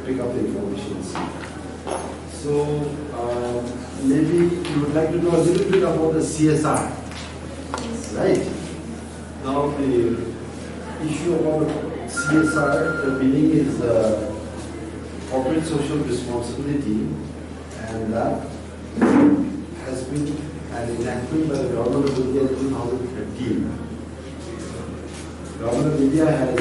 pick up the information. So maybe you would like to know a little bit about the CSR, right? Now the issue about CSR, the meaning is corporate social responsibility, and that has been an enactment by the Government of India in 2013. Government of India has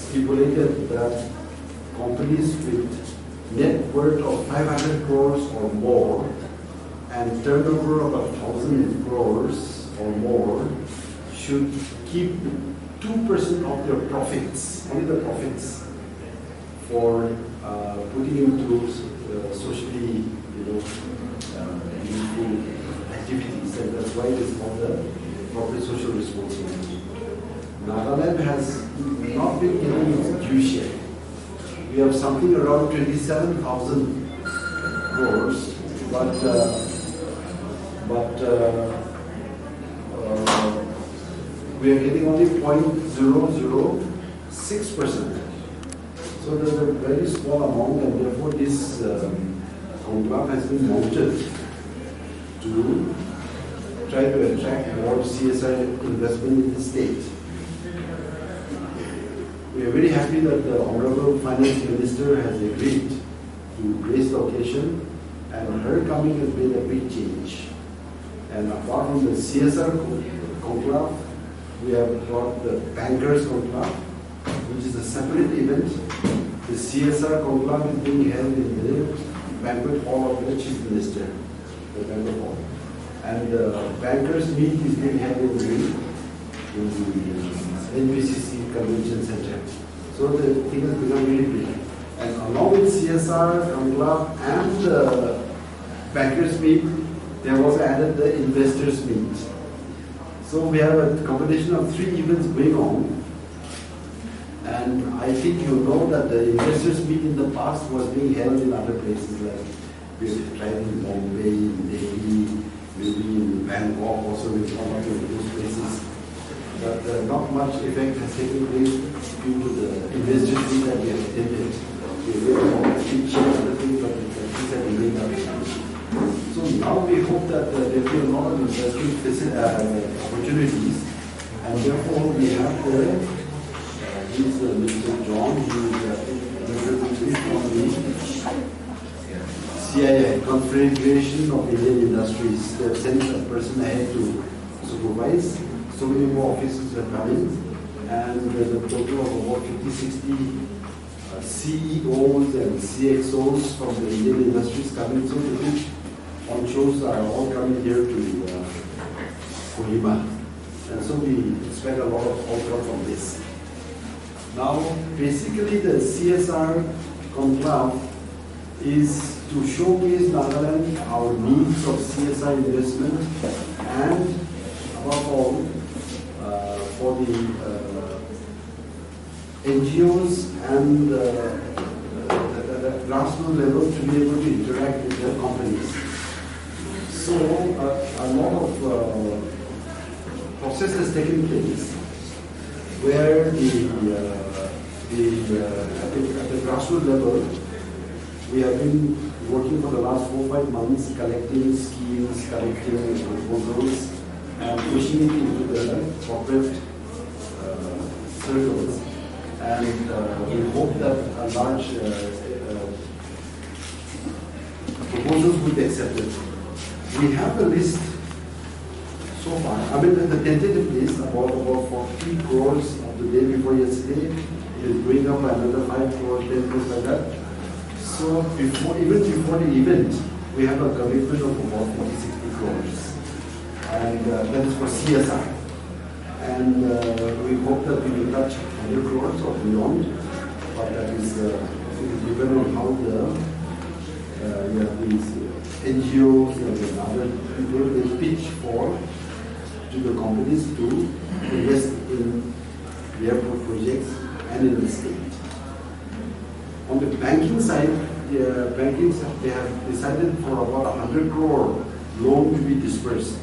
stipulated that companies with net worth of 500 crores or more and turnover of 1,000 crores or more should keep 2% of their profits, only the profits, for putting into socially, useful activities, and that's why it is called the corporate social responsibility. Nagaland has not been given its due share. We have something around 27,000 crores, but we are getting only 0.006%. So there's a very small amount, and therefore this conclave has been mounted to try to attract more CSR investment in the state. We are very happy that the Honorable Finance Minister has agreed to grace the occasion, and her coming has made a big change. And apart from the CSR conclave, we have got the Bankers Conclave, which is a separate event. The CSR conclave is being held in the Banquet Hall of the Chief Minister, the Banquet Hall. And the Bankers Meet is being held in the NPCC Convention Center. So the thing has become really big. And along with CSR conclave and the Bankers Meet, they have also added the Investors Meet. So we have a combination of 3 events going on. And I think you know that the Investors Meet in the past was being held in other places, like we have tried in Bombay, in Delhi, maybe in Bangkok, also in one of those places. But not much effect has taken place due to the Investors Meet that we have attended. We were all teaching other things, but things have remained up. So now we hope that there will be a lot of interesting opportunities, and therefore we have there. He's Mr. John, who is representative from the CIA, Confederation of Indian Industries. They have sent a person ahead to supervise. So many more officers are coming, and there's a total of about 50-60 CEOs and CXOs from the Indian industries coming. So the big on-shows are all coming here to Kohima. And so we expect a lot of outcome from this. Now, basically the CSR conclave is to showcase Nagaland our needs of CSR investment, and above all for the NGOs and the grassroots level to be able to interact with their companies. So a lot of process has taken place where at the grassroots level, we have been working for the last 4-5 months, collecting schemes, collecting proposals, and pushing it into the corporate circles. And we hope that a large proposals will be accepted. We have a list so far. I mean, the tentative list about 40 crores of the day before yesterday is going up by another 5 crores, 10 crores like that. So even before the event, we have a commitment of about 50-60 crores. And that is for CSR. And we hope that we will touch 100 crores or beyond. But that is depending on how these NGOs and other people will pitch to the companies to invest in the airport projects and in the state. On the banking side, they have decided for about 100 crore loan to be dispersed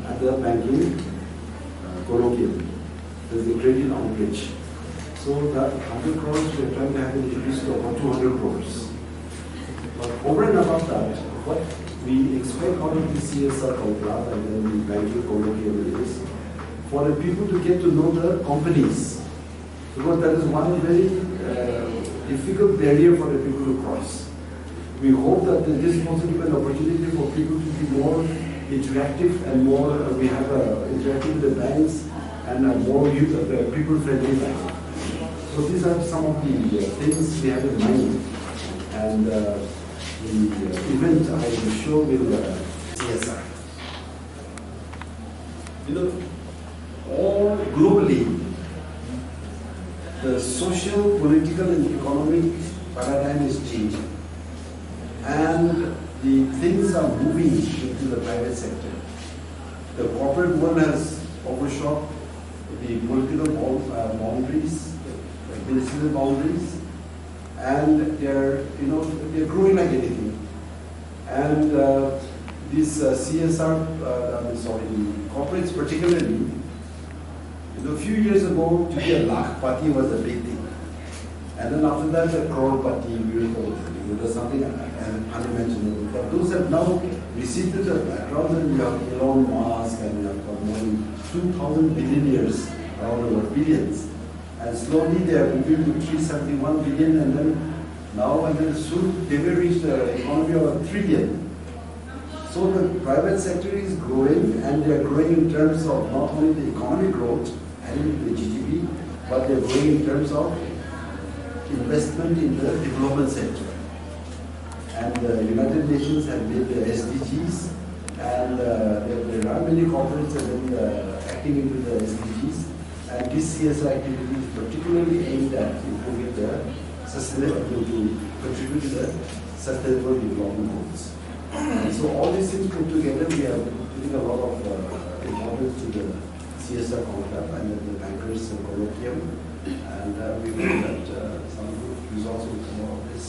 at the banking colloquium. There's a credit outreach. So that 100 crores, we are trying to have it reduced to about 200 crores. But over and above that, what we expect out of the CSR conclave and then the banking colloquium is for the people to get to know the companies. Because that is one very difficult barrier for the people to cross. We hope that this is also an opportunity for people to be more interactive and more, we have interactive with the banks and a more people-friendly bank. So these are some of the things we have in mind. And the event I will show will CSR. You know, all globally, the social, political, and economic paradigm is changing. And the things are moving into the private sector. The corporate world has overshot the political boundaries, the municipal boundaries, and they're growing like anything. And these CSR, corporates particularly, a few years ago, to be a lakh-pati was a big thing. And then after that, a crore-pati, it was something unimaginable. But those have now receded the background, and you have Elon Musk, and you have more than 2,000 billionaires around the world, billions. And slowly they are moving to 371 billion, and then now, and then soon they will reach the economy of a trillion. So the private sector is growing, and they are growing in terms of not only the economic growth, and the GDP, but they are growing in terms of investment in the development sector. And the United Nations have made the SDGs, and there are many corporates that are acting into the SDGs. And this CSR activity is particularly aimed at improving the sustainable, to contribute to the sustainable development goals. And so all these things put together, we are putting a lot of importance to the CSR conclave and then the bankers colloquium. And we hope that some good results will come out of this.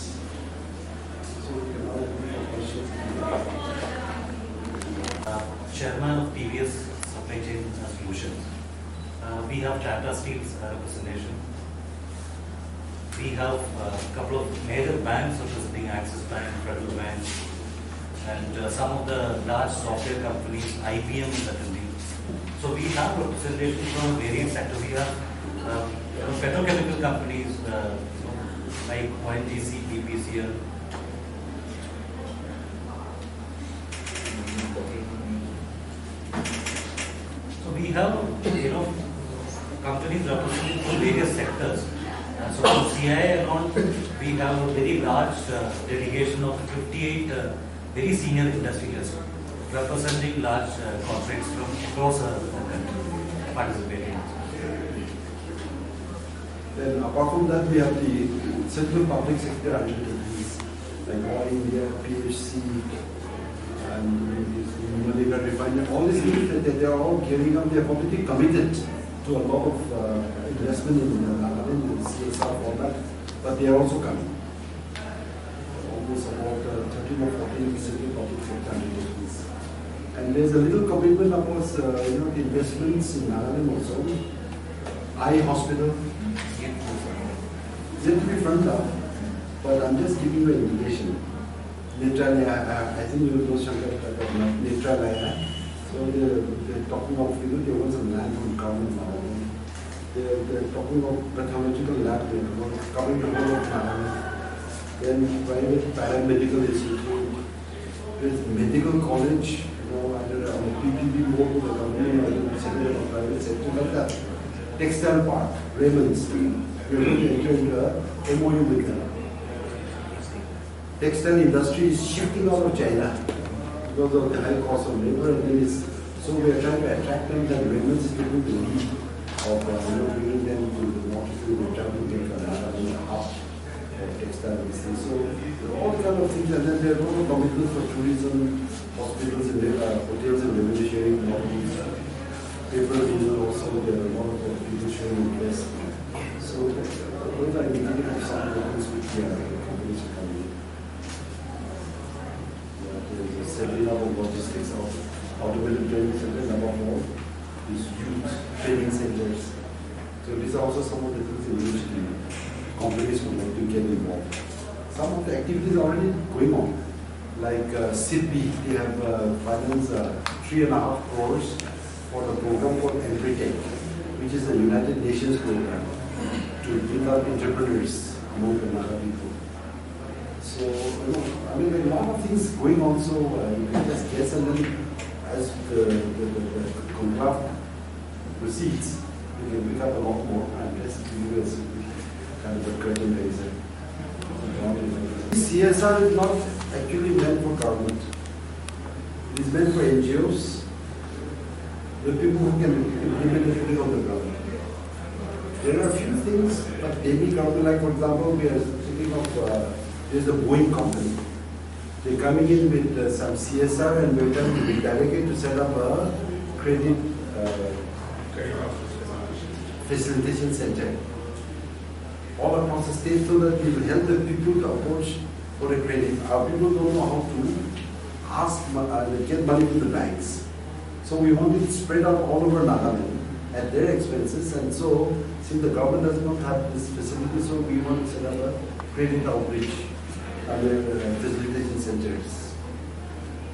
So we can now open for questions. Chairman of TVS Supply Chain Solutions. We have Tata Steel's representation. We have a couple of major banks representing Axis Bank, Federal Bank, and some of the large software companies, IBM is attending. So we have representation from various sectors. We have petrochemical companies like ONGC, BPCL. So we have companies representing from various sectors. So from CII account, we have a very large delegation of 58 very senior industrialists representing large corporates from across the country participating. Then apart from that, we have the central public sector undertakings like All India, PHC, and Malika Refinery. All these things that they are all gearing up. They are completely committed to a lot of investment in Nagaland CSR format, but they are also coming. Almost about 13 or 14 central public sector undertakings. And there's a little commitment about the investments in Nagaland also. Eye hospital. It's yet to be firmed up, but I'm just giving you an indication. Netralaya, I think you know Shankar, Netralaya. So they're talking of, there was a land could come in Nagaland. They're talking of pathological lab, coming to whole of Nagaland. Then private paramedical institute. There's medical college, under PPP board, the company, or private sector, like that. Textile park, Raymond's. We're going to enter into a MOU with them. Textile industry is shifting out of China because of the high cost of labor, and so we are trying to attract them. That Raymond's is taking the lead of bringing them to the north, to try to make a hub of textile business. So all kind of things, and then there are also commitments for tourism, hospitals, and hotels, and revenue sharing models. Paper deal also, there are a lot of people showing interest. So those are indicative of some models which we are companies are coming in. There is a setting up of logistics of automated training centers, above all, these youth training centers. So these are also some of the things in which the companies would like to get involved. Some of the activities are already going on. Like SIDBI, they have financed 3.5 crores for the program called EntriTech, which is a United Nations program to bring up entrepreneurs among the Naga people. So, I mean, there are a lot of things going on, so you can just guess, and then as the conclave proceeds, you can pick up a lot more, and just give you a kind of a curtain raiser. CSR is not actually meant for government. It is meant for NGOs, the people who can implement it on the ground. There are a few things, but maybe government, like for example, we are thinking of, there's a Boeing company. They're coming in with some CSR and we're going to be delegated to set up a credit facilitation center all across the state so that we will help the people to approach for a credit. Our people don't know how to ask, get money from the banks. So we want it spread out all over Nagaland at their expenses, and so since the government does not have this facility, so we want to set up a credit outreach facilitation centers.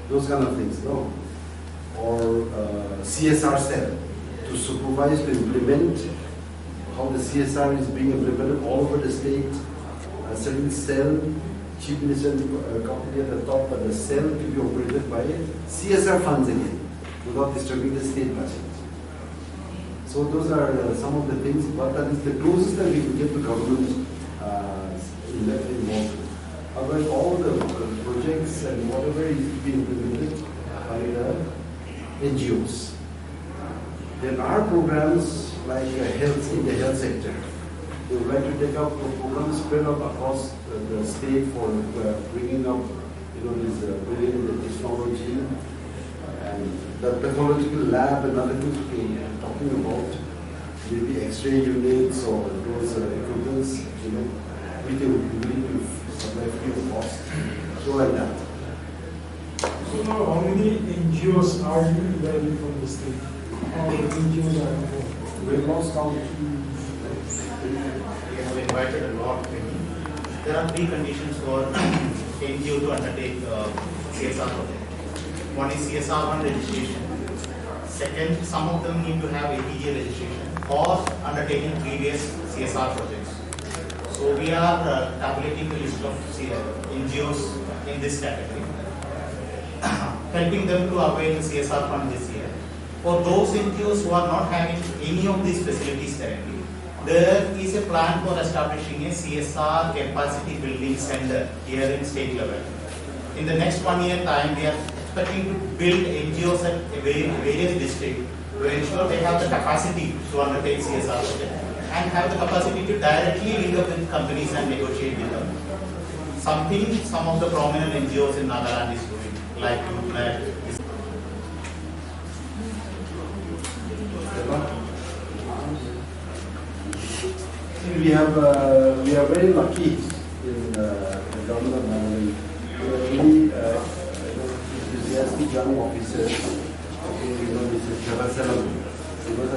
Those kind of things, no? Or CSR cell to supervise, to implement how the CSR is being implemented all over the state. A certain cell, chief minister company at the top, but the cell to be operated by CSR funds again, without disturbing the state budget. So those are some of the things, but that is the closest that we can get to government involved. Otherwise, all the projects and whatever is being implemented by the NGOs. There are programs like health in the health sector. We would like to take up programs spread out across the state for bringing up, bringing in the technology and the pathological lab and other things we're talking about. Maybe X-ray units or those equipments, we can really to supply free of cost. So like that. So now how many NGOs are you invited from the state? How many NGOs are involved? We've lost count. We have invited a lot many. There are 3 conditions for NGO to undertake CSR project. One is CSR1 registration. Second, some of them need to have APJ registration or undertaking previous CSR projects. So we are tabulating the list of NGOs in this category, helping them to avail the CSR fund this year. For those NGOs who are not having any of these facilities currently, there is a plan for establishing a CSR capacity building center here in state level. In the next 1 year time, we are expecting to build NGOs at various districts to ensure they have the capacity to undertake CSR project and have the capacity to directly link up with companies and negotiate with them. Something some of the prominent NGOs in Nagaland is doing, like we are very lucky in the government of Nagaland. We are really enthusiastic young officers. Mr. Sitharaman, he was a